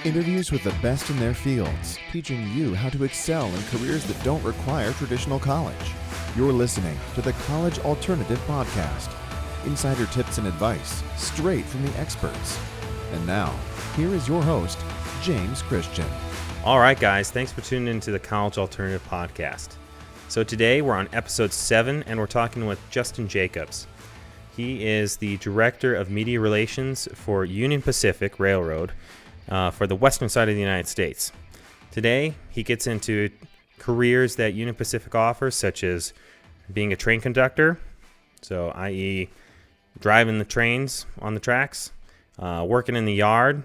Interviews with the best in their fields, teaching you how to excel in careers that don't require traditional college. You're listening to the College Alternative Podcast. Insider tips and advice, straight from the experts. And now, here is your host, James Christian. All right, guys, thanks for tuning into the College Alternative Podcast. So today we're on episode 7, and we're talking with Justin Jacobs. He is the Director of Media Relations for Union Pacific Railroad for the western side of the United States. Today, he gets into careers that Union Pacific offers, such as being a train conductor, so i.e. driving the trains on the tracks, working in the yard,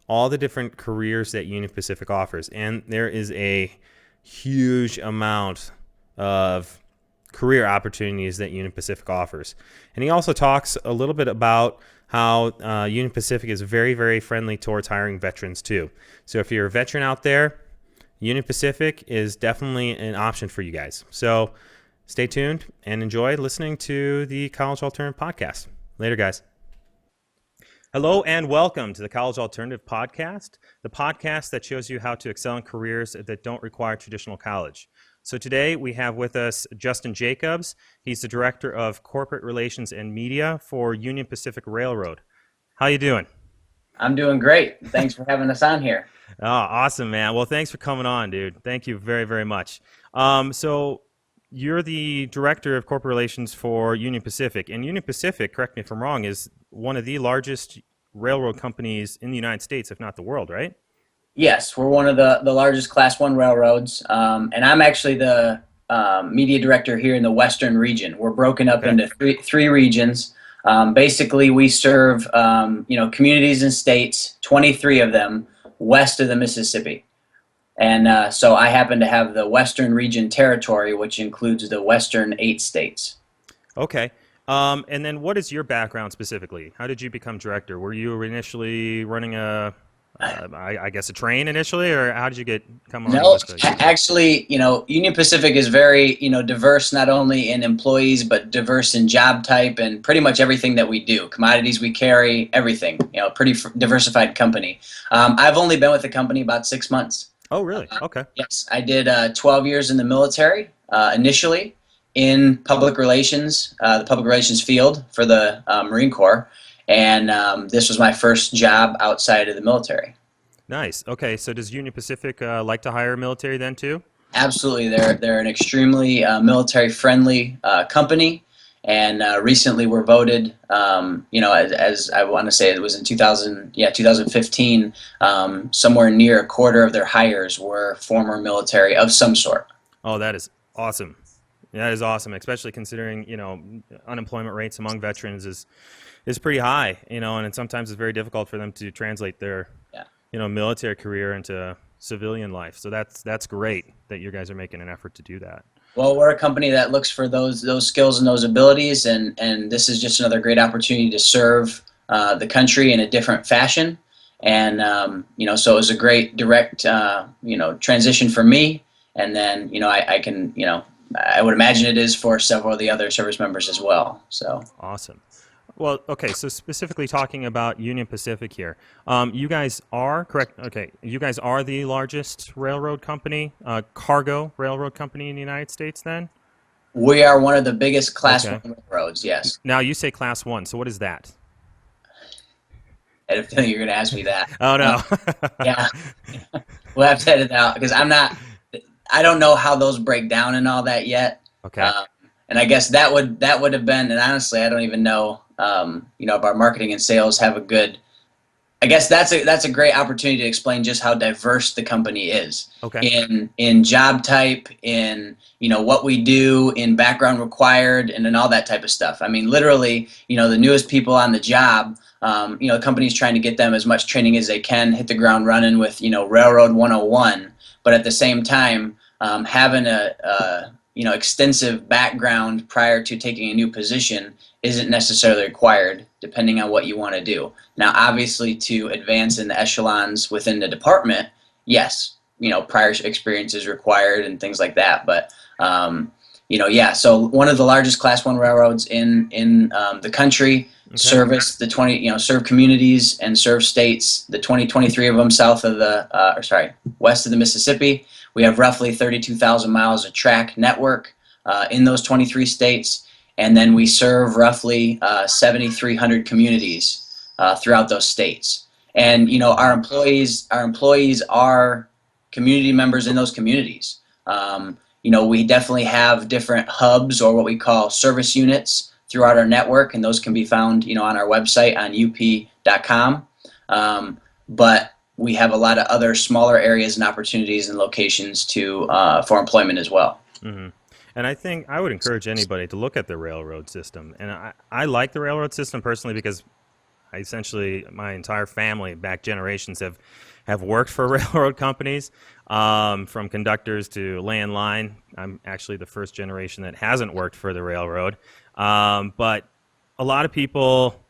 all the different careers that Union Pacific offers. And there is a huge amount of career opportunities that Union Pacific offers. And he also talks a little bit about how Union Pacific is very, very friendly towards hiring veterans too. So if you're a veteran out there, Union Pacific is definitely an option for you guys. So stay tuned and enjoy listening to the College Alternative Podcast. Later, guys. Hello and welcome to the College Alternative Podcast, the podcast that shows you how to excel in careers that don't require traditional college. So today we have with us Justin Jacobs. He's the Director of Corporate Relations and Media for Union Pacific Railroad. How you doing? I'm doing great. Thanks for having us on here. Oh, awesome, man. Well, thanks for coming on, dude. Thank you very, very much. So you're the Director of Corporate Relations for Union Pacific. And Union Pacific, correct me if I'm wrong, is one of the largest railroad companies in the United States, if not the world, right? Yes, we're one of the largest Class 1 railroads, and I'm actually the media director here in the Western region. We're broken up into three regions. Basically, we serve communities and states, 23 of them, west of the Mississippi. And so I happen to have the Western region territory, which includes the western 8 states. Okay. And then what is your background specifically? How did you become director? Were you initially running I guess a train initially, or how did you come on? No, actually, Union Pacific is very, diverse, not only in employees, but diverse in job type and pretty much everything that we do. Commodities we carry, everything, pretty diversified company. I've only been with the company about 6 months. Oh, really? Okay. Yes, I did 12 years in the military initially in public relations, the public relations field for the Marine Corp. And this was my first job outside of the military. Nice. Okay, so does Union Pacific like to hire military then too? Absolutely. They're an extremely military-friendly company, and recently were voted, as I want to say it was in 2015, somewhere near a quarter of their hires were former military of some sort. Oh, that is awesome. That is awesome, especially considering, unemployment rates among veterans is pretty high, and sometimes it's very difficult for them to translate their, military career into civilian life. So that's great that you guys are making an effort to do that. Well, we're a company that looks for those skills and those abilities, and this is just another great opportunity to serve the country in a different fashion. And so it was a great direct transition for me. And then I can I would imagine it is for several of the other service members as well. So awesome. Well, okay, so specifically talking about Union Pacific here, you guys are, correct, okay, you guys are the largest railroad company, cargo railroad company in the United States then? We are one of the biggest Class 1 railroads, yes. Now, you say Class 1, so what is that? I had a feeling you're going to ask me that. Oh, no. Yeah. We'll have to edit it out because I don't know how those break down and all that yet. Okay. And I guess that would have been, and honestly, I don't even know, if our marketing and sales have a good, I guess that's a great opportunity to explain just how diverse the company is. Okay. In job type, in, what we do, in background required, and in all that type of stuff. I mean, literally, the newest people on the job, the company's trying to get them as much training as they can, hit the ground running with, Railroad 101, but at the same time, having a extensive background prior to taking a new position isn't necessarily required, depending on what you want to do. Now, obviously, to advance in the echelons within the department, yes, prior experience is required and things like that. But, so one of the largest Class 1 railroads in the country, service the 20, serve communities and serve states, the 23 of them south of west of the Mississippi. We have roughly 32,000 miles of track network in those 23 states. And then we serve roughly 7,300 communities throughout those states. And, our employees are community members in those communities. We definitely have different hubs, or what we call service units, throughout our network, and those can be found, on our website on up.com. But we have a lot of other smaller areas and opportunities and locations for employment as well. Mm-hmm. And I think I would encourage anybody to look at the railroad system. And I like the railroad system personally because my entire family, back generations, have worked for railroad companies, from conductors to landline. I'm actually the first generation that hasn't worked for the railroad. But a lot of people,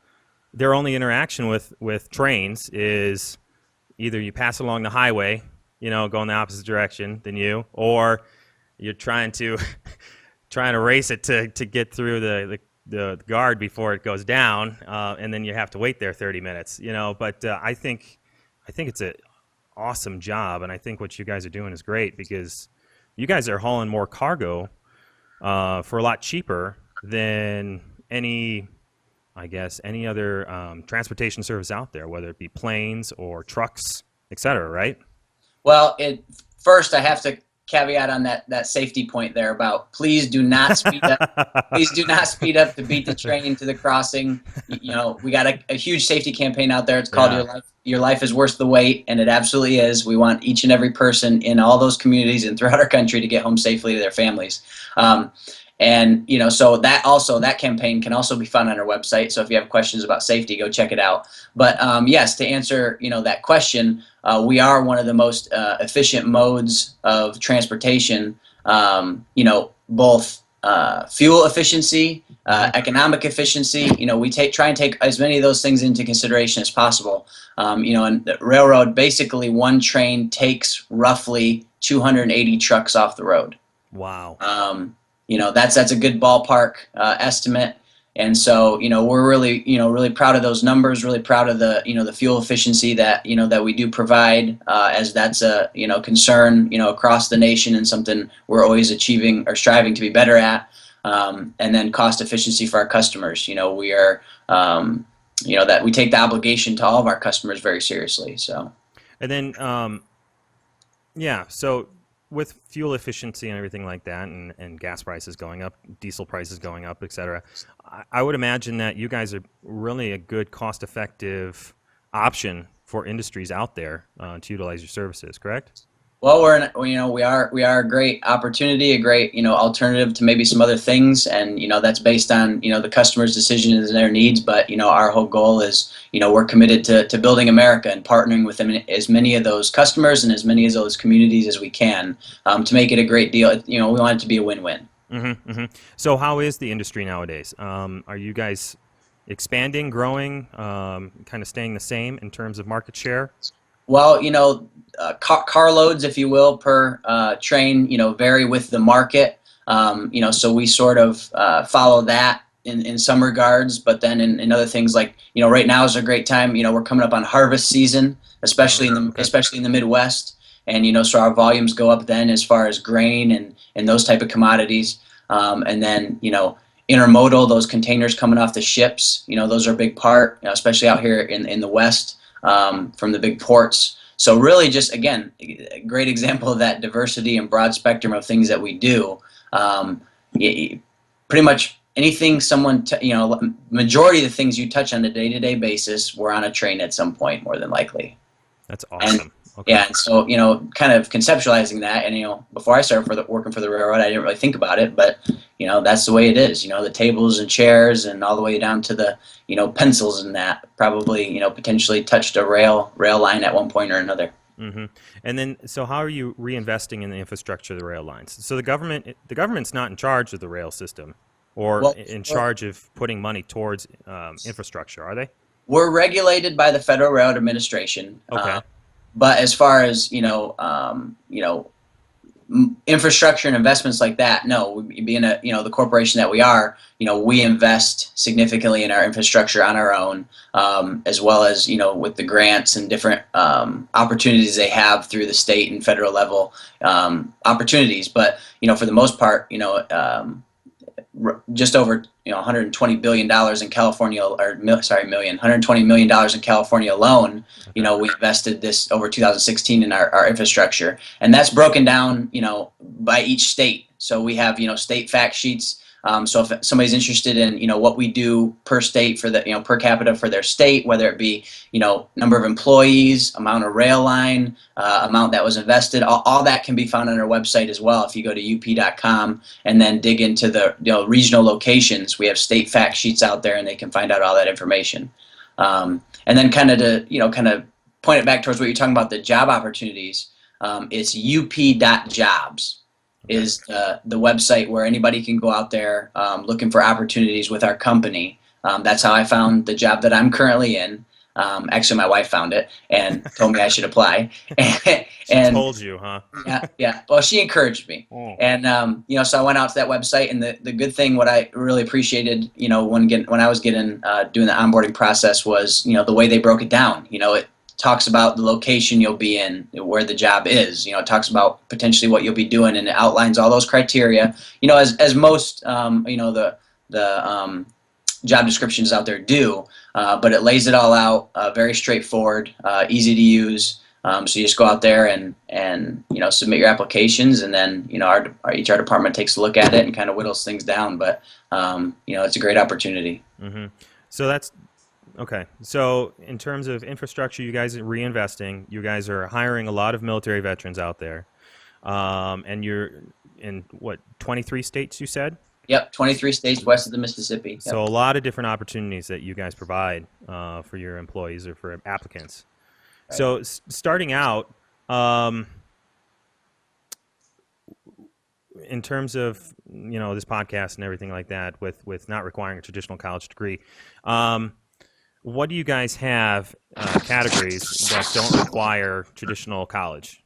their only interaction with trains is either you pass along the highway, go in the opposite direction than you, or you're trying to race it to get through the guard before it goes down, and then you have to wait there 30 minutes. But I think it's an awesome job, and I think what you guys are doing is great because you guys are hauling more cargo for a lot cheaper than any other transportation service out there, whether it be planes or trucks, et cetera, right? Well, first I have to caveat on that safety point there about please do not speed up. Please do not speed up to beat the train to the crossing. We got a huge safety campaign out there. It's called Your Life is Worth the Wait, and it absolutely is. We want each and every person in all those communities and throughout our country to get home safely to their families. So that campaign can also be found on our website. So if you have questions about safety, go check it out. But yes, to answer that question, we are one of the most efficient modes of transportation. Both fuel efficiency, economic efficiency. We try and take as many of those things into consideration as possible. And the railroad, basically one train takes roughly 280 trucks off the road. Wow. That's a good ballpark estimate. And so, we're really proud of those numbers, really proud of the fuel efficiency that we do provide, as that's a, concern, across the nation and something we're always achieving or striving to be better at. And then cost efficiency for our customers. We are, that we take the obligation to all of our customers very seriously. So. And then, so with fuel efficiency and everything like that, and gas prices going up, diesel prices going up, et cetera, I would imagine that you guys are really a good cost-effective option for industries out there to utilize your services, correct? Well, we are a great opportunity, a great alternative to maybe some other things, and that's based on the customer's decisions and their needs. But our whole goal is we're committed to building America and partnering with as many of those customers and as many of those communities as we can to make it a great deal. We want it to be a win-win. Mm-hmm, mm-hmm. So how is the industry nowadays? Are you guys expanding, growing, kind of staying the same in terms of market share? Well, car loads, if you will, per train, vary with the market. So we sort of follow that in some regards, but then in other things like, right now is a great time. We're coming up on harvest season, especially in the Midwest, and so our volumes go up then as far as grain and those type of commodities, and then intermodal, those containers coming off the ships, those are a big part, especially out here in the West. From the big ports. So really just, again, a great example of that diversity and broad spectrum of things that we do. Pretty much anything majority of the things you touch on a day-to-day basis, we're on a train at some point, more than likely. That's awesome. And, okay. Yeah, and so, kind of conceptualizing that, and, before I started working for the railroad, I didn't really think about it, but, that's the way it is, the tables and chairs and all the way down to the, pencils and that probably, potentially touched a rail line at one point or another. Mm-hmm. And then, so how are you reinvesting in the infrastructure of the rail lines? So the government's not in charge of the rail system or in charge of putting money towards infrastructure, are they? We're regulated by the Federal Railroad Administration. Okay. But as far as, infrastructure and investments like that, no, being the corporation that we are, we invest significantly in our infrastructure on our own, as well as, with the grants and different opportunities they have through the state and federal level opportunities. But, for the most part, just over $120 billion in California, $120 million in California alone. We invested this over 2016 in our infrastructure, and that's broken down by each state. So we have state fact sheets. So if somebody's interested in what we do per state for the per capita for their state, whether it be number of employees, amount of rail line, amount that was invested, all that can be found on our website as well. If you go to up.com and then dig into the regional locations, we have state fact sheets out there, and they can find out all that information. And then kind of point it back towards what you're talking about, the job opportunities. It's up.jobs. Is the website where anybody can go out there looking for opportunities with our company. That's how I found the job that I'm currently in. Actually, my wife found it and told me I should apply. She told you, huh? Yeah. Well, she encouraged me. Oh. And, so I went out to that website, and the good thing, what I really appreciated, when I was doing the onboarding process was, the way they broke it down. It talks about the location you'll be in, where the job is. It talks about potentially what you'll be doing, and it outlines all those criteria. As most the job descriptions out there do, but it lays it all out, very straightforward, easy to use. So you just go out there and submit your applications, and then our HR department takes a look at it and kind of whittles things down. But it's a great opportunity. Mm-hmm. So that's. Okay, so in terms of infrastructure, you guys are reinvesting. You guys are hiring a lot of military veterans out there, and you're in 23 states, you said? Yep, 23 states west of the Mississippi. Yep. So a lot of different opportunities that you guys provide for your employees or for applicants. Right. So starting out, in terms of this podcast and everything like that, with not requiring a traditional college degree. What do you guys have categories that don't require traditional college?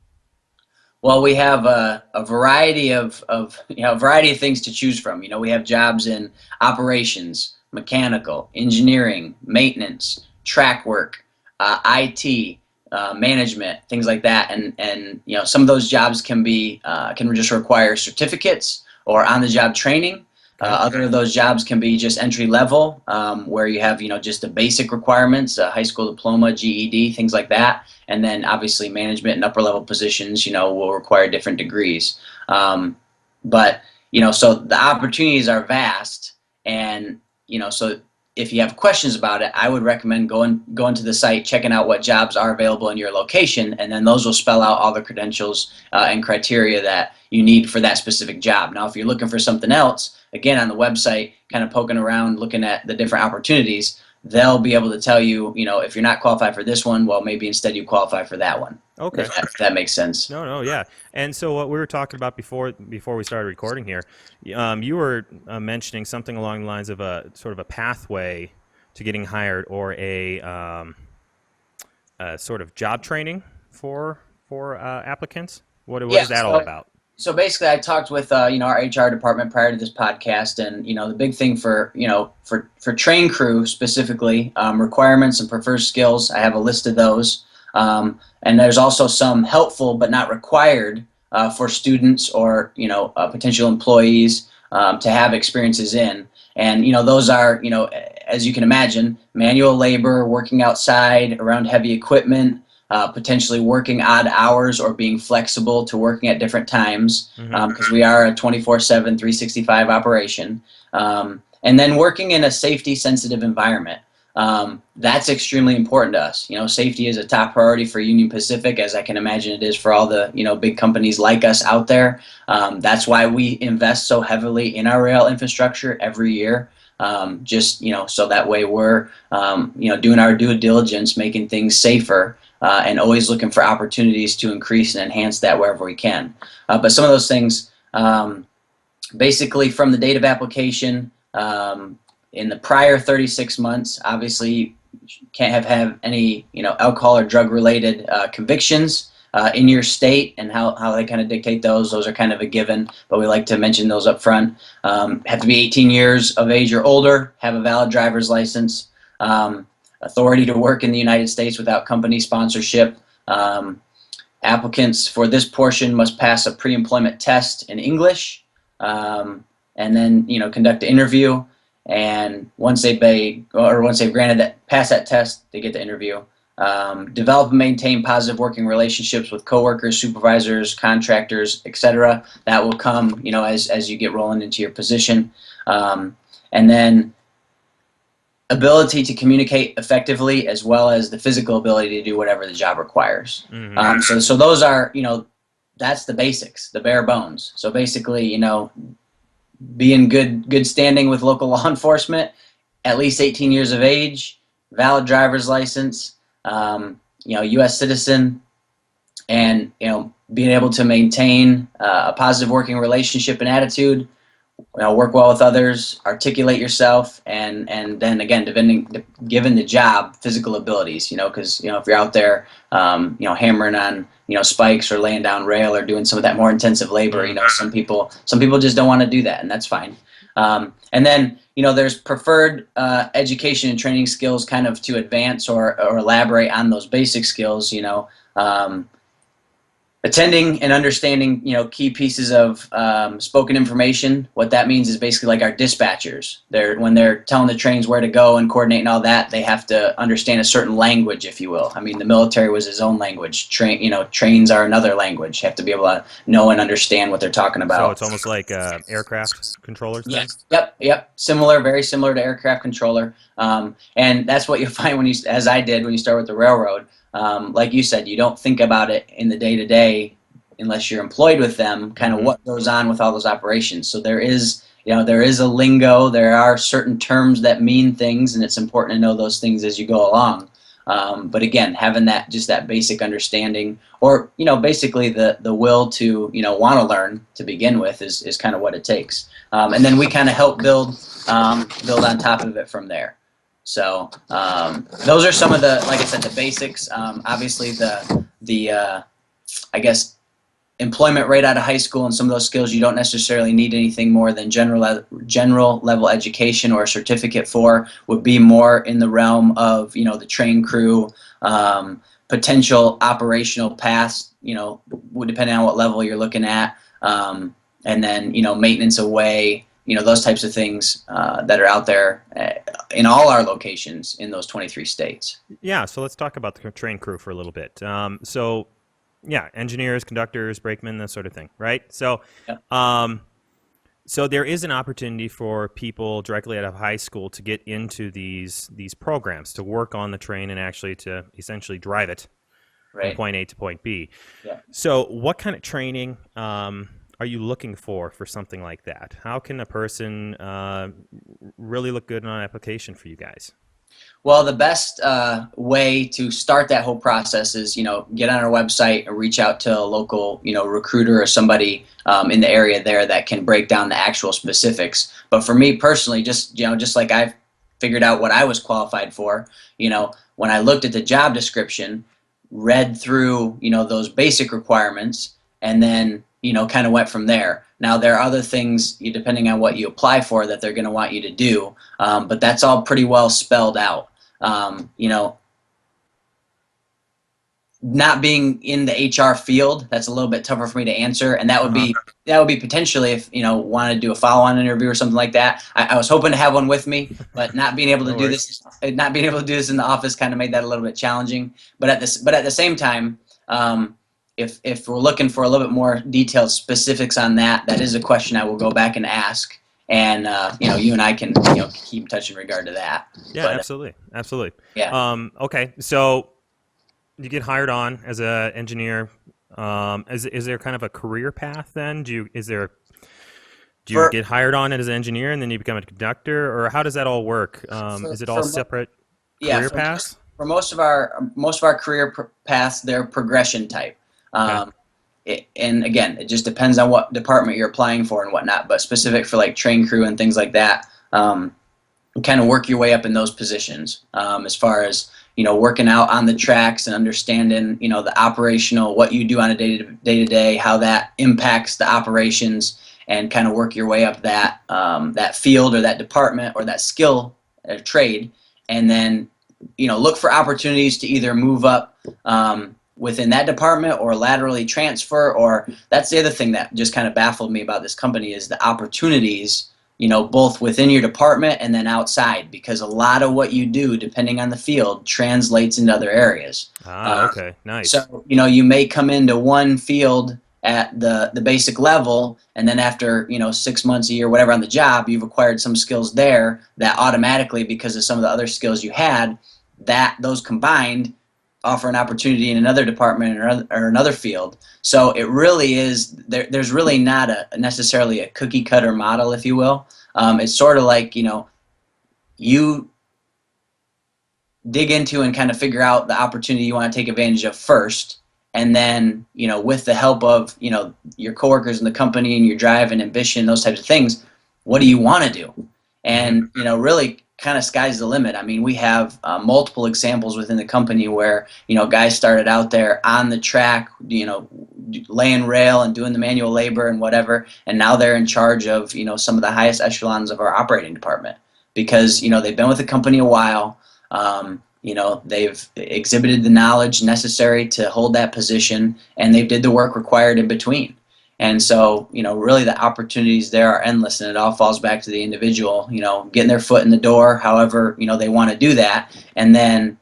Well, we have a variety of things to choose from. We have jobs in operations, mechanical, engineering, maintenance, track work, IT, management, things like that. And some of those jobs can just require certificates or on-the-job training. Other of those jobs can be just entry level, where you have just the basic requirements, high school diploma, GED, things like that, and then obviously management and upper level positions, will require different degrees. But so the opportunities are vast, and so if you have questions about it, I would recommend going to the site, checking out what jobs are available in your location, and then those will spell out all the credentials and criteria that you need for that specific job. Now, if you're looking for something else, again, on the website, kind of poking around, looking at the different opportunities, they'll be able to tell you, if you're not qualified for this one, well, maybe instead you qualify for that one. Okay. If that makes sense. No, yeah. And so what we were talking about before we started recording here, you were mentioning something along the lines of a sort of a pathway to getting hired, or a sort of job training for applicants. What is that all about? So basically, I talked with our HR department prior to this podcast, and the big thing for train crew specifically, requirements and preferred skills. I have a list of those, and there's also some helpful but not required for students or potential employees to have experiences in. And those are as you can imagine, manual labor, working outside around heavy equipment. Potentially working odd hours or being flexible to working at different times, because we are a 24/7, 365 operation. And then working in a safety-sensitive environment. That's extremely important to us. Safety is a top priority for Union Pacific, as I can imagine it is for all the big companies like us out there. That's why we invest so heavily in our rail infrastructure every year. So that way we're doing our due diligence, making things safer. And always looking for opportunities to increase and enhance that wherever we can. But some of those things, basically from the date of application, in the prior 36 months, obviously you can't have any alcohol or drug related convictions. in your state and how they kind of dictate those. Those are kind of a given, but we like to mention those up front. Have to be 18 years of age or older, have a valid driver's license, authority to work in the United States without company sponsorship. Applicants for this portion must pass a pre-employment test in English, and then conduct an interview. And once they've granted that, pass that test, they get the interview. Develop and maintain positive working relationships with coworkers, supervisors, contractors, etc. That will come, as you get rolling into your position. And then ability to communicate effectively, as well as the physical ability to do whatever the job requires. Mm-hmm. So those are, that's the basics, the bare bones. So basically, be in good standing with local law enforcement, at least 18 years of age, valid driver's license, U.S. citizen, and being able to maintain a positive working relationship and attitude, work well with others, articulate yourself, and then again, given the job, physical abilities, because if you're out there, hammering on spikes or laying down rail or doing some of that more intensive labor, some people just don't want to do that, and that's fine. And then there's preferred education and training skills, kind of to advance or elaborate on those basic skills. Attending and understanding, key pieces of spoken information. What that means is basically like our dispatchers. When they're telling the trains where to go and coordinating all that, they have to understand a certain language, if you will. I mean, the military was its own language. Trains are another language. You have to be able to know and understand what they're talking about. So it's almost like aircraft controllers. Yes. Yep. Very similar to aircraft controller. And that's what you'll find as I did when you start with the railroad. Like you said, you don't think about it in the day-to-day unless you're employed with them, kind of what goes on with all those operations. So there is a lingo, there are certain terms that mean things, and it's important to know those things as you go along. But again, having that basic understanding, or, basically the will to, want to learn to begin with is kind of what it takes. And then we kind of help build on top of it from there. So those are some of the, like I said, the basics. Obviously, the I guess employment right out of high school and some of those skills, you don't necessarily need anything more than general level education or a certificate for, would be more in the realm of the train crew, potential operational paths, depending on what level you're looking at, and then maintenance away. Those types of things that are out there in all our locations in those 23 states. Yeah, so let's talk about the train crew for a little bit. Engineers, conductors, brakemen, that sort of thing, right? So, yeah. So there is an opportunity for people directly out of high school to get into these programs, to work on the train and actually to essentially drive it from point A to point B. Yeah. So what kind of training are you looking for something like that? How can a person really look good on an application for you guys? Well, the best way to start that whole process is, get on our website and reach out to a local, recruiter or somebody in the area there that can break down the actual specifics. But for me personally, just like I've figured out what I was qualified for, when I looked at the job description, read through, those basic requirements, and then kind of went from there. Now, there are other things, depending on what you apply for, that they're going to want you to do, but that's all pretty well spelled out. Not being in the HR field, that's a little bit tougher for me to answer, and that would be potentially if wanted to do a follow-on interview or something like that. I was hoping to have one with me, but not being able to do this in the office kind of made that a little bit challenging. But at the same time, if we're looking for a little bit more detailed specifics on that, that is a question I will go back and ask, and you and I can keep in touch in regard to that. Yeah, absolutely. Yeah. Okay, so you get hired on as an engineer. Is there kind of a career path then? Do you get hired on as an engineer and then you become a conductor, or how does that all work? Is it all separate career paths? For most of our career paths, they're progression type. And again, it just depends on what department you're applying for and whatnot, but specific for like train crew and things like that, you kind of work your way up in those positions. As far as, working out on the tracks and understanding, the operational, what you do on a day-to-day, how that impacts the operations, and kind of work your way up that field or that department or that skill or trade, and then, look for opportunities to either move up within that department or laterally transfer. Or that's the other thing that just kind of baffled me about this company is the opportunities, both within your department and then outside, because a lot of what you do, depending on the field, translates into other areas. Okay, nice. So, you may come into one field at the basic level, and then after, 6 months, a year, whatever on the job, you've acquired some skills there that automatically, because of some of the other skills you had, that those combined offer an opportunity in another department or another field. So it really is, there's really not necessarily a cookie cutter model, if you will. It's sort of like, you dig into and kind of figure out the opportunity you want to take advantage of first. And then, with the help of, your coworkers in the company and your drive and ambition, those types of things, what do you want to do? And, really kind of sky's the limit. I mean, we have multiple examples within the company where, guys started out there on the track, laying rail and doing the manual labor and whatever. And now they're in charge of, some of the highest echelons of our operating department because, they've been with the company a while. They've exhibited the knowledge necessary to hold that position, and they did the work required in between. And so, really the opportunities there are endless, and it all falls back to the individual, getting their foot in the door, however, they want to do that. And then,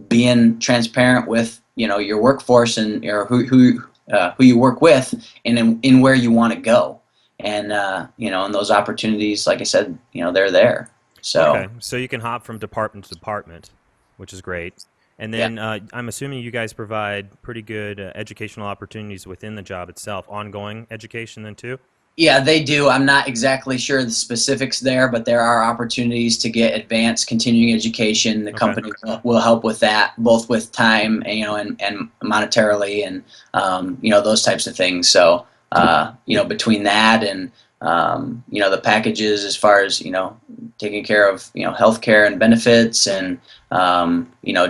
being transparent with, your workforce and who you work with and in where you want to go. And, and those opportunities, like I said, they're there. So, okay, so you can hop from department to department, which is great. And then I'm assuming you guys provide pretty good educational opportunities within the job itself, ongoing education then too? Yeah, they do. I'm not exactly sure the specifics there, but there are opportunities to get advanced continuing education. The company will help with that, both with time, and monetarily, and those types of things. So, between that and the packages as far as, taking care of, healthcare and benefits and,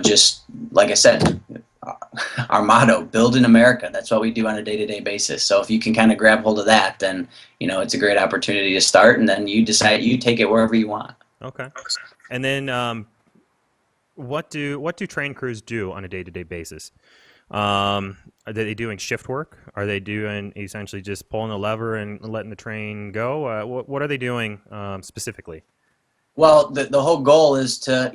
just like I said, our motto, build in America. That's what we do on a day-to-day basis. So if you can kind of grab hold of that, then, it's a great opportunity to start, and then you decide you take it wherever you want. Okay. And then what do train crews do on a day-to-day basis? Are they doing shift work? Are they doing essentially just pulling the lever and letting the train go? What are they doing specifically? Well, the whole goal is to,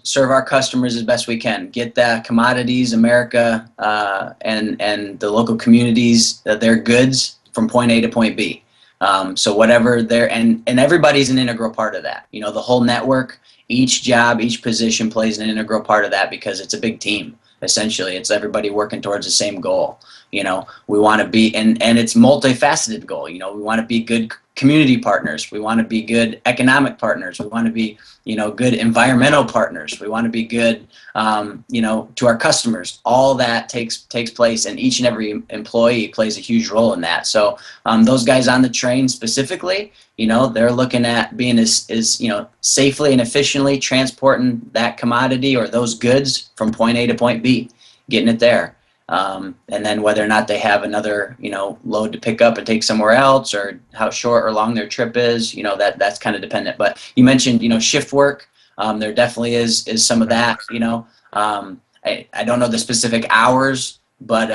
serve our customers as best we can, get the commodities, America, and the local communities, their goods from point A to point B. So whatever and everybody's an integral part of that. The whole network, each job, each position plays an integral part of that because it's a big team. Essentially, it's everybody working towards the same goal. We want to be, and it's multifaceted goal. We want to be good community partners. We want to be good economic partners. We want to be, good environmental partners. We want to be good, to our customers. All that takes place, and each and every employee plays a huge role in that. So those guys on the train specifically, they're looking at being as safely and efficiently transporting that commodity or those goods from point A to point B, getting it there. And then whether or not they have another, load to pick up and take somewhere else, or how short or long their trip is, that's kind of dependent. But you mentioned, shift work. There definitely is some of that, I don't know the specific hours, but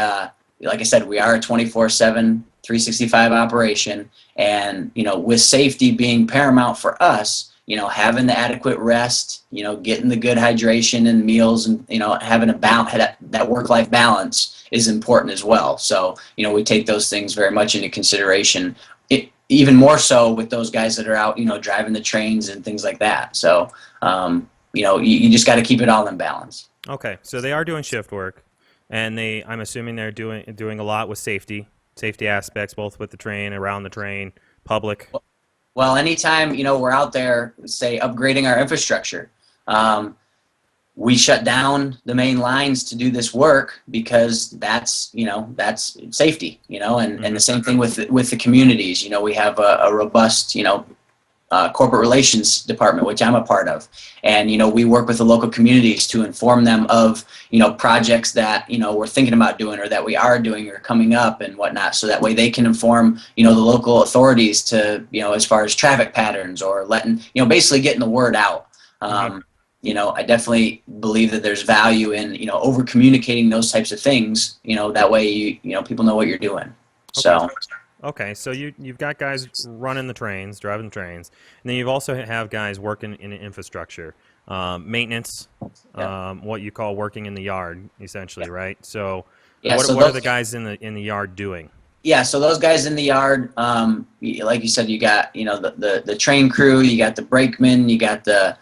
like I said, we are a 24/7, 365 operation. And, with safety being paramount for us, having the adequate rest, getting the good hydration and meals, and, having that work-life balance is important as well. So, we take those things very much into consideration, even more so with those guys that are out, driving the trains and things like that. So, you just got to keep it all in balance. Okay, so they are doing shift work, and I'm assuming they're doing a lot with safety aspects, both with the train, around the train, public. Well, anytime, we're out there, say, upgrading our infrastructure, we shut down the main lines to do this work because that's safety, and the same thing with the communities. We have a robust, corporate relations department, which I'm a part of. And, we work with the local communities to inform them of, projects that, we're thinking about doing or that we are doing or coming up and whatnot. So that way they can inform, the local authorities to, as far as traffic patterns or letting, basically getting the word out. I definitely believe that there's value in, over communicating those types of things, that way people know what you're doing. So. Okay, so you've got guys running the trains, driving the trains, and then you've also have guys working in infrastructure, maintenance, what you call working in the yard, essentially, right? So, what are the guys in the yard doing? Yeah, so those guys in the yard, like you said, you got the train crew, you got the brakemen, you got the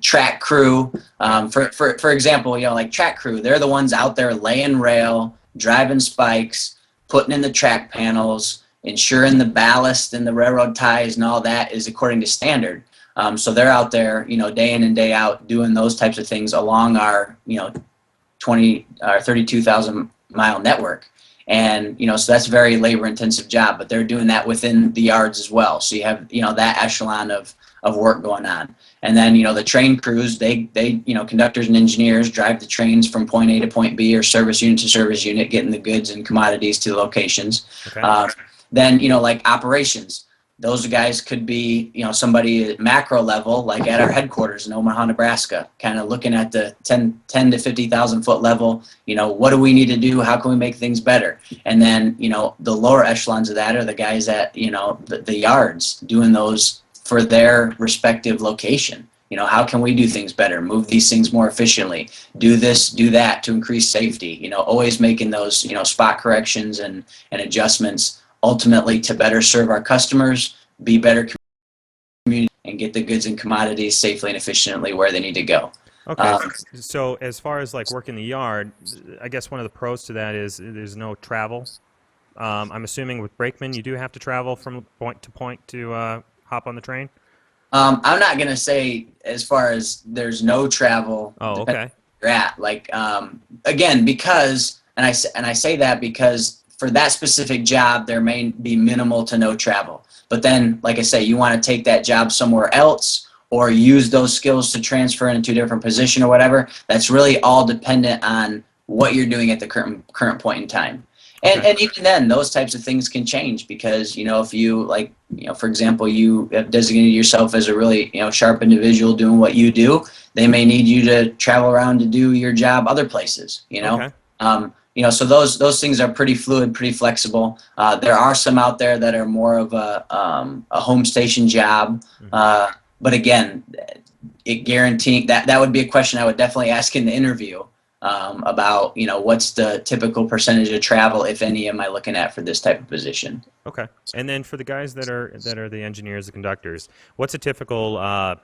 track crew. For example, like track crew, they're the ones out there laying rail, driving spikes, putting in the track panels, ensuring the ballast and the railroad ties and all that is according to standard. So they're out there, day in and day out doing those types of things along our, 20 or 32,000 mile network. And, so that's a very labor intensive job, but they're doing that within the yards as well. So you have, that echelon of work going on. And then, the train crews, they conductors and engineers drive the trains from point A to point B or service unit to service unit, getting the goods and commodities to the locations. Okay. Then, like operations, those guys could be, somebody at macro level, like at our headquarters in Omaha, Nebraska, kind of looking at the 10 to 50,000 foot level, what do we need to do? How can we make things better? And then, the lower echelons of that are the guys at, the yards doing those for their respective location. How can we do things better, move these things more efficiently, do this, do that to increase safety, always making those, spot corrections and adjustments ultimately to better serve our customers, be better community, and get the goods and commodities safely and efficiently where they need to go. Okay, so as far as like working the yard, I guess one of the pros to that is there's no travel. I'm assuming with brakemen, you do have to travel from point to point to hop on the train? I'm not going to say as far as there's no travel. Oh, okay. You're at. Like, again, because, and I say that because for that specific job, there may be minimal to no travel. But then, like I say, you want to take that job somewhere else or use those skills to transfer into a different position or whatever. That's really all dependent on what you're doing at the current point in time. And even then, those types of things can change because, if you for example, you have designated yourself as a really, sharp individual doing what you do, they may need you to travel around to do your job other places, Okay. So those things are pretty fluid, pretty flexible. There are some out there that are more of a home station job. But again, it guaranteeing that would be a question I would definitely ask in the interview. About what's the typical percentage of travel, if any, am I looking at for this type of position? Okay, and then for the guys that are the engineers, the conductors, what's a typical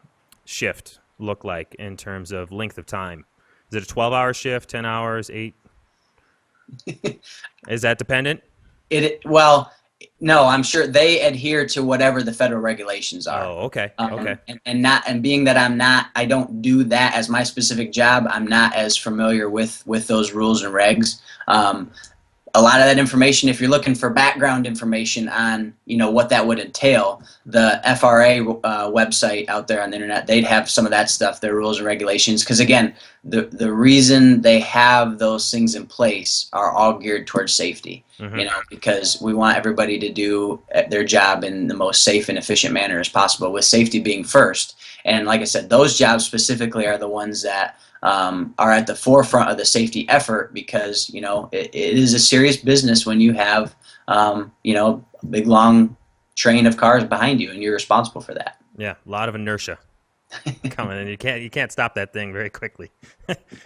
shift look like in terms of length of time? Is it a 12-hour shift, 10 hours, 8? Is that dependent? Well, no, I'm sure they adhere to whatever the federal regulations are. Oh, okay. Okay. And being that I don't do that as my specific job, I'm not as familiar with those rules and regs. A lot of that information, if you're looking for background information on, what that would entail, the FRA website out there on the internet, they'd have some of that stuff, their rules and regulations. Because again, the reason they have those things in place are all geared towards safety. Because we want everybody to do their job in the most safe and efficient manner as possible, with safety being first. And like I said, those jobs specifically are the ones that are at the forefront of the safety effort because, it is a serious business when you have, a big, long train of cars behind you and you're responsible for that. Yeah, a lot of inertia coming in. You can't stop that thing very quickly.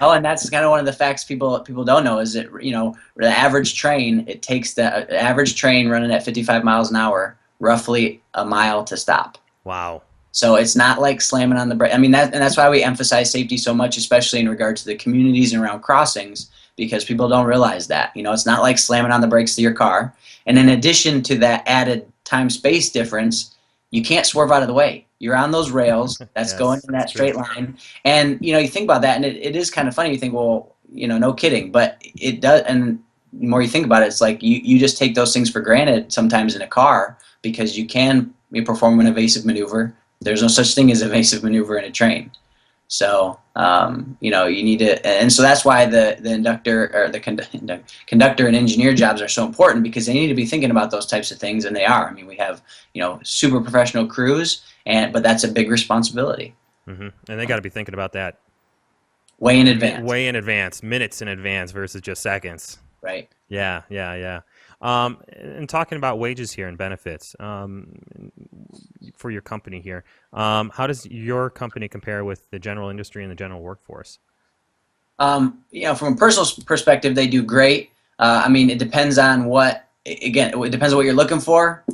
Oh, and that's kind of one of the facts people don't know is that, the average train, it takes the average train running at 55 miles an hour, roughly a mile to stop. Wow. So it's not like slamming on the brake. I mean, that's why we emphasize safety so much, especially in regard to the communities and around crossings, because people don't realize that. It's not like slamming on the brakes to your car. And in addition to that added time-space difference, you can't swerve out of the way. You're on those rails that's Yes, going in that straight line. And, you think about that, and it is kind of funny. You think, well, no kidding. But it does, and the more you think about it, it's like you just take those things for granted sometimes in a car because you can you perform an evasive maneuver. There's no such thing as evasive maneuver in a train. So, you know, you need to, and so that's why the inductor or the conductor and engineer jobs are so important, because they need to be thinking about those types of things, and they are. I mean, we have, you know, super professional crews, but that's a big responsibility. And they got to be thinking about that way in advance, minutes in advance versus just seconds. Right. Yeah. And talking about wages here and benefits for your company here, how does your company compare with the general industry and the general workforce? You know, from a personal perspective, they do great. I mean, it depends on it depends on what you're looking for.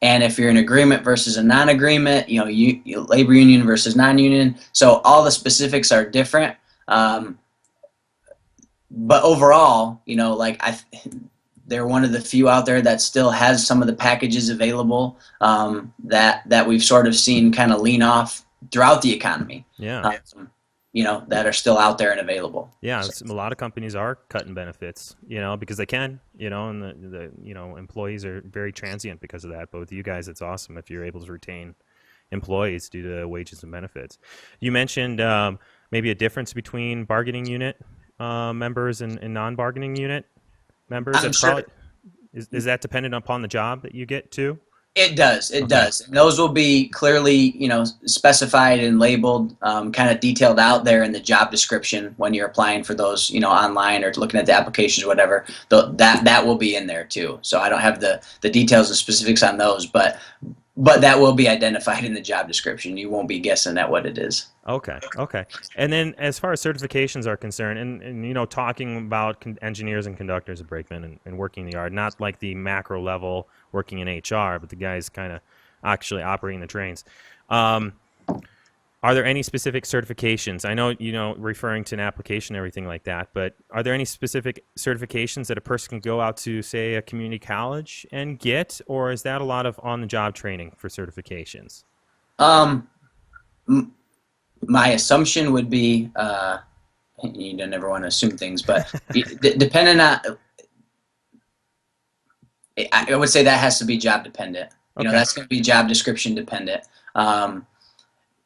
And if you're in agreement versus a non-agreement, you know, labor union versus non-union. So all the specifics are different. But overall, you know, like they're one of the few out there that still has some of the packages available that we've sort of seen kind of lean off throughout the economy. Yeah. You know, that are still out there and available. Yeah, a lot of companies are cutting benefits, you know, because they can, you know, and the you know, employees are very transient because of that. But with you guys, it's awesome if you're able to retain employees due to wages and benefits. You mentioned maybe a difference between bargaining unit members and non-bargaining unit members. I'm sure. Is that dependent upon the job that you get too? It does. It does. And those will be clearly, you know, specified and labeled, kind of detailed out there in the job description when you're applying for those, you know, online or looking at the applications or whatever. That will be in there too. So I don't have the details and specifics on those, but that will be identified in the job description. You won't be guessing at what it is. Okay. And then as far as certifications are concerned, and you know, talking about engineers and conductors of brakemen and working in the yard, not like the macro level working in HR, but the guys kind of actually operating the trains. Are there any specific certifications? I know, you know, referring to an application and everything like that, but are there any specific certifications that a person can go out to, say, a community college and get, or is that a lot of on-the-job training for certifications? My assumption would be, you don't never want to assume things, but depending on, I would say that has to be job dependent. You know, that's going to be job description dependent.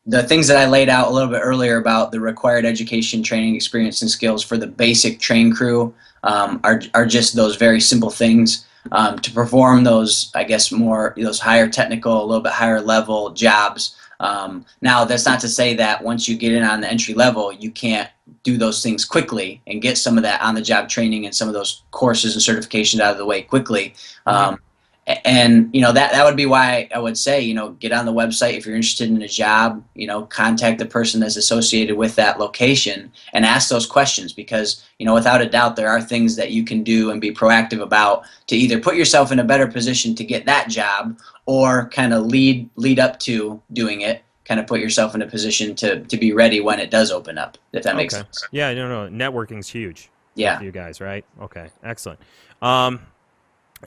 The things that I laid out a little bit earlier about the required education, training, experience, and skills for the basic train crew are just those very simple things to perform those, I guess, those higher technical, a little bit higher level jobs. Now, that's not to say that once you get in on the entry level, you can't do those things quickly and get some of that on-the-job training and some of those courses and certifications out of the way quickly. And, you know, that would be why I would say, you know, get on the website if you're interested in a job, you know, contact the person that's associated with that location and ask those questions, because, you know, without a doubt, there are things that you can do and be proactive about to either put yourself in a better position to get that job or kind of lead up to doing it, kind of put yourself in a position to be ready when it does open up, if that makes sense. Yeah, no, networking's huge. Yeah. For you guys, right? Okay, excellent.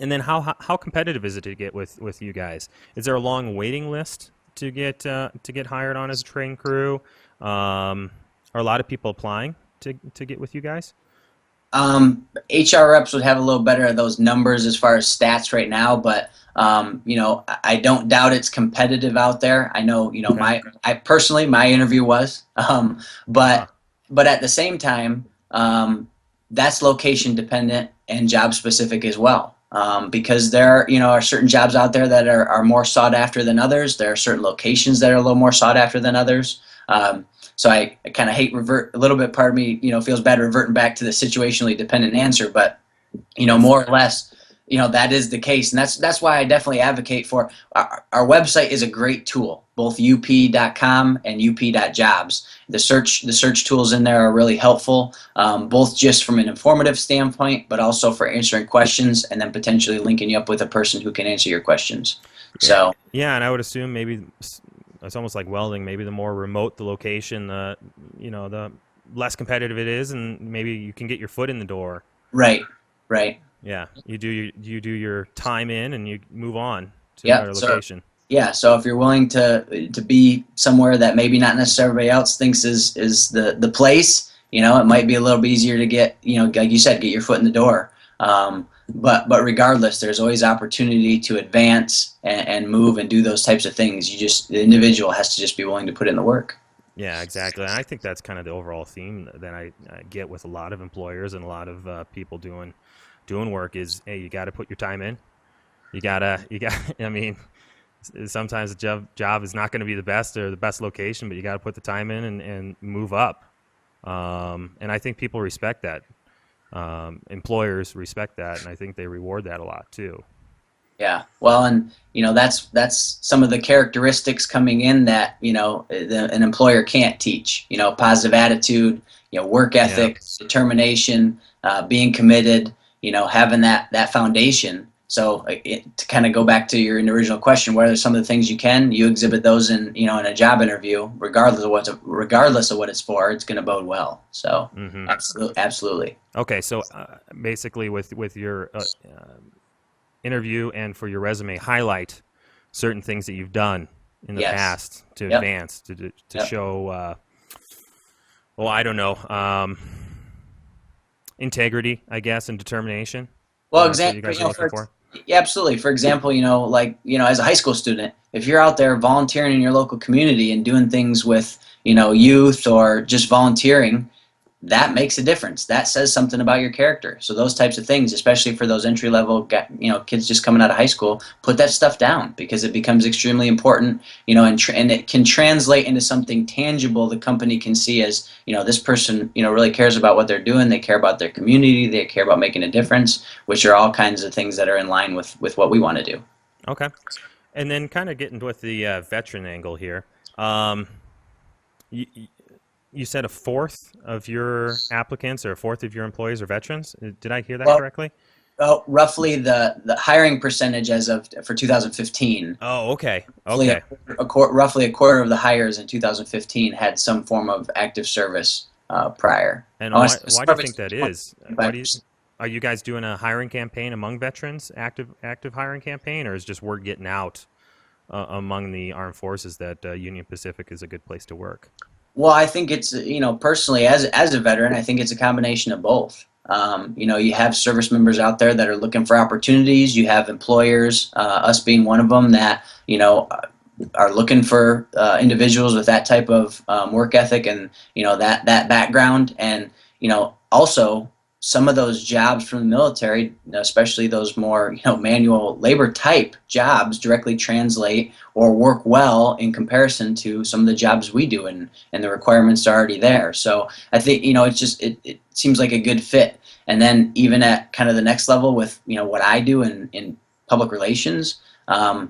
And then how competitive is it to get with you guys? Is there a long waiting list to get hired on as a train crew? Are a lot of people applying to get with you guys? HR reps would have a little better of those numbers as far as stats right now, but you know, I don't doubt it's competitive out there. I know, you know, my interview was, but at the same time, that's location dependent and job specific as well. Because there, you know, are certain jobs out there that are more sought after than others. There are certain locations that are a little more sought after than others. So I kind of hate a little bit. Part of me, you know, feels bad reverting back to the situationally dependent answer, but, you know, more or less, you know, that is the case. And that's why I definitely advocate for our website is a great tool, both up.com and up.jobs. The search tools in there are really helpful, both just from an informative standpoint, but also for answering questions and then potentially linking you up with a person who can answer your questions. Yeah. So yeah, and I would assume maybe it's almost like welding. Maybe the more remote the location, you know, the less competitive it is, and maybe you can get your foot in the door. Right. Yeah, you do your time in, and you move on to another location. So if you're willing to be somewhere that maybe not necessarily everybody else thinks is the place, you know, it might be a little bit easier to get, you know, like you said, get your foot in the door. but regardless, there's always opportunity to advance and move and do those types of things. The individual has to just be willing to put in the work. Yeah, exactly. And I think that's kind of the overall theme that I get with a lot of employers and a lot of people doing work is, hey, you got to put your time in. You got. I mean, sometimes the job is not going to be the best or the best location, but you got to put the time in and move up. And I think people respect that. Employers respect that, and I think they reward that a lot too. Yeah, well, and that's some of the characteristics coming in that an employer can't teach. Positive attitude, work ethic, determination, being committed. Having that foundation. So to kind of go back to your original question, what are some of the things you exhibit those in a job interview, regardless of what it's for, it's going to bode well. So absolutely. Okay, so basically with your interview and for your resume, highlight certain things that you've done in the past to advance to show. Well, I don't know. Integrity, I guess, and determination. Well, exactly. Yeah, absolutely. For example, as a high school student, if you're out there volunteering in your local community and doing things with, youth or just volunteering, that makes a difference. That says something about your character. So those types of things, especially for those entry level, kids just coming out of high school, put that stuff down because it becomes extremely important, and it can translate into something tangible the company can see as, this person, really cares about what they're doing. They care about their community. They care about making a difference, which are all kinds of things that are in line with what we want to do. Okay. And then kind of getting with the veteran angle here. You said a fourth of your applicants or a fourth of your employees are veterans. Did I hear that correctly? Oh, roughly the hiring percentage for 2015. Oh, okay. Okay. Roughly a quarter of the hires in 2015 had some form of active service prior. And why do you think that is? Are you guys doing a hiring campaign among veterans, active hiring campaign, or is just word getting out among the armed forces that Union Pacific is a good place to work? Well, I think it's, personally as a veteran, I think it's a combination of both. You have service members out there that are looking for opportunities. You have employers, us being one of them, that, are looking for individuals with that type of work ethic and, that background. And, also some of those jobs from the military, especially those more, manual labor type jobs, directly translate or work well in comparison to some of the jobs we do, and the requirements are already there. So I think, it seems like a good fit. And then even at kind of the next level with, what I do in public relations, coming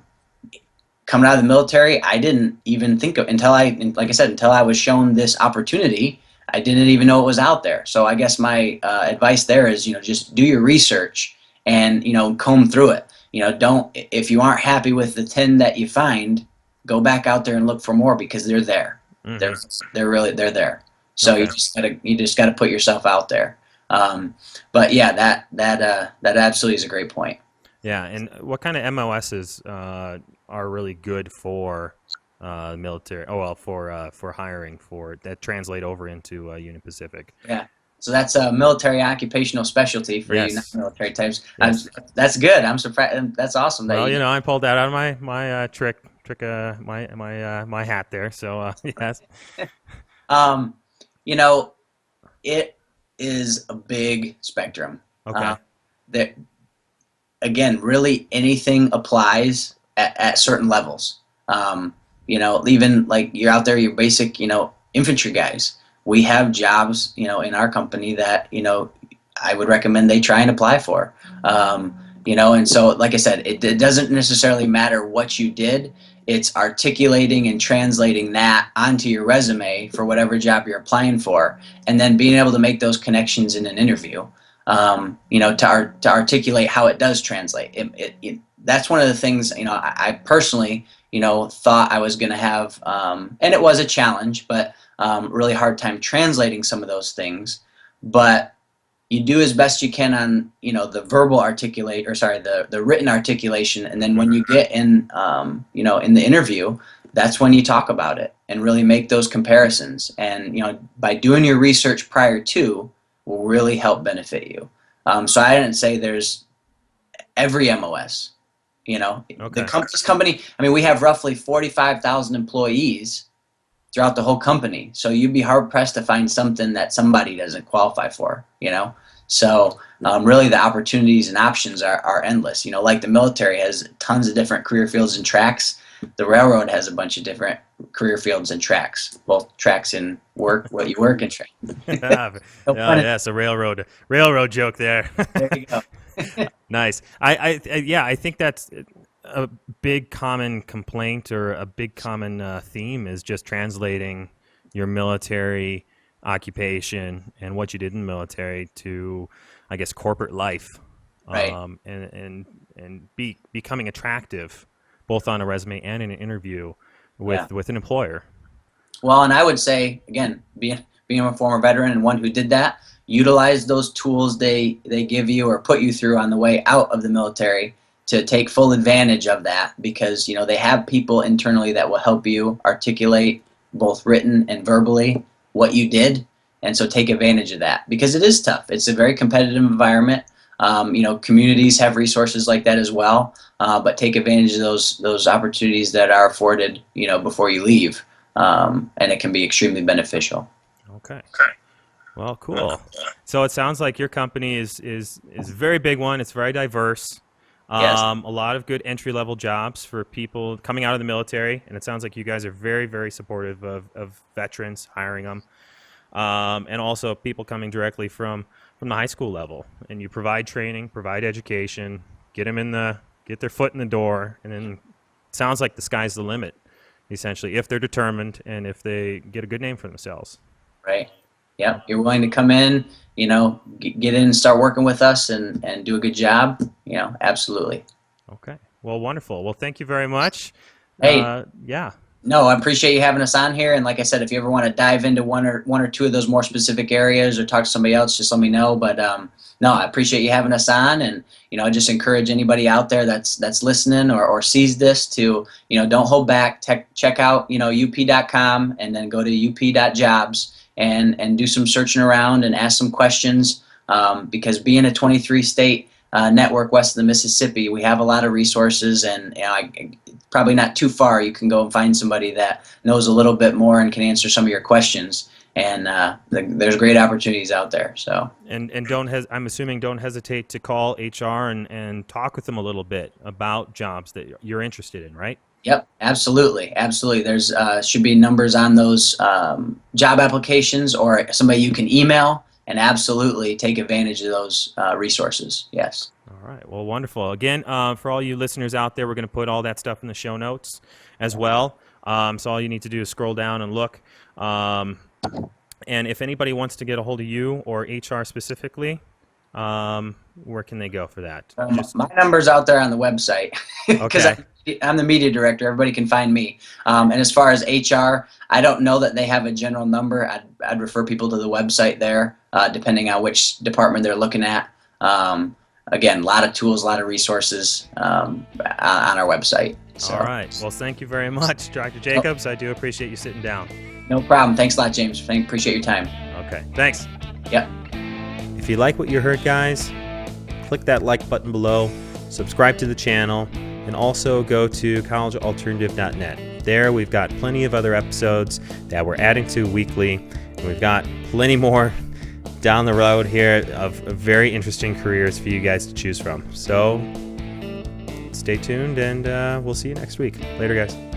out of the military, I didn't even think of until I was shown this opportunity. I didn't even know it was out there. So I guess my advice there is, just do your research and, comb through it. If you aren't happy with the 10 that you find, go back out there and look for more, because they're there. Mm-hmm. They're there. So okay. you just gotta put yourself out there. But yeah, that absolutely is a great point. Yeah. And what kind of MOSs are really good for military? Oh, well, for hiring that translate over into Union Pacific. Yeah. So that's a military occupational specialty for you non-military types. Yes. That's good. I'm surprised. That's awesome. Well, I pulled that out of my my hat there. So yes. It is a big spectrum. Okay. That again, really anything applies at certain levels. Even like you're out there, your basic, infantry guys. We have jobs, in our company that, I would recommend they try and apply for. And so, like I said, it doesn't necessarily matter what you did. It's articulating and translating that onto your resume for whatever job you're applying for, and then being able to make those connections in an interview, to articulate how it does translate. That's one of the things, I personally, thought I was going to have, and it was a challenge, but really hard time translating some of those things. But you do as best you can on, the verbal the written articulation. And then when you get in, in the interview, that's when you talk about it and really make those comparisons. And, by doing your research prior to will really help benefit you. So I didn't say there's, every MOS. Okay. This company, I mean, we have roughly 45,000 employees throughout the whole company. So you'd be hard pressed to find something that somebody doesn't qualify for, So really the opportunities and options are endless. Like the military has tons of different career fields and tracks. The railroad has a bunch of different career fields and tracks, both tracks in work, what you work and track. Yes, a railroad joke there. There you go. Nice. I think that's a big common complaint or a big common theme is just translating your military occupation and what you did in the military to, I guess, corporate life, Right. and becoming attractive both on a resume and in an interview with an employer. Well, and I would say, again, being a former veteran and one who did that, utilize those tools they give you or put you through on the way out of the military to take full advantage of that, because they have people internally that will help you articulate both written and verbally what you did. And so take advantage of that, because it is tough. It's a very competitive environment. Communities have resources like that as well, but take advantage of those opportunities that are afforded, before you leave, and it can be extremely beneficial. Okay. Well, cool. So it sounds like your company is a very big one. It's very diverse. Yes. A lot of good entry-level jobs for people coming out of the military, and it sounds like you guys are very, very supportive of veterans, hiring them, and also people coming directly from the high school level. And you provide training, provide education, get their foot in the door, and then it sounds like the sky's the limit, essentially, if they're determined and if they get a good name for themselves. Right. Yeah. You're willing to come in, get in and start working with us and do a good job. Absolutely. Okay. Well, wonderful. Well, thank you very much. Hey. Yeah. No, I appreciate you having us on here. And like I said, if you ever want to dive into one or two of those more specific areas or talk to somebody else, just let me know. But no, I appreciate you having us on. And, I just encourage anybody out there that's listening or sees this to, don't hold back. Check out, up.com and then go to up.jobs and do some searching around and ask some questions, because being a 23-state network west of the Mississippi, we have a lot of resources, and probably not too far you can go and find somebody that knows a little bit more and can answer some of your questions. And there's great opportunities out there. So and I'm assuming don't hesitate to call HR and talk with them a little bit about jobs that you're interested in, right? Yep, absolutely. There's should be numbers on those job applications, or somebody you can email, and absolutely take advantage of those resources. Yes. All right. Well, wonderful. Again, for all you listeners out there, we're going to put all that stuff in the show notes as well. So all you need to do is scroll down and look. And if anybody wants to get a hold of you or HR specifically, where can they go for that? My number's out there on the website, because I'm the media director. Everybody can find me. And as far as HR, I don't know that they have a general number. I'd refer people to the website there, depending on which department they're looking at. Again, a lot of tools, a lot of resources on our website. So. All right. Well, thank you very much, Dr. Jacobs. I do appreciate you sitting down. No problem. Thanks a lot, James. Appreciate your time. Okay. Thanks. Yep. If you like what you heard, guys, click that like button below, subscribe to the channel, and also go to collegealternative.net. There we've got plenty of other episodes that we're adding to weekly, and we've got plenty more down the road here of very interesting careers for you guys to choose from. So stay tuned, and we'll see you next week. Later, guys.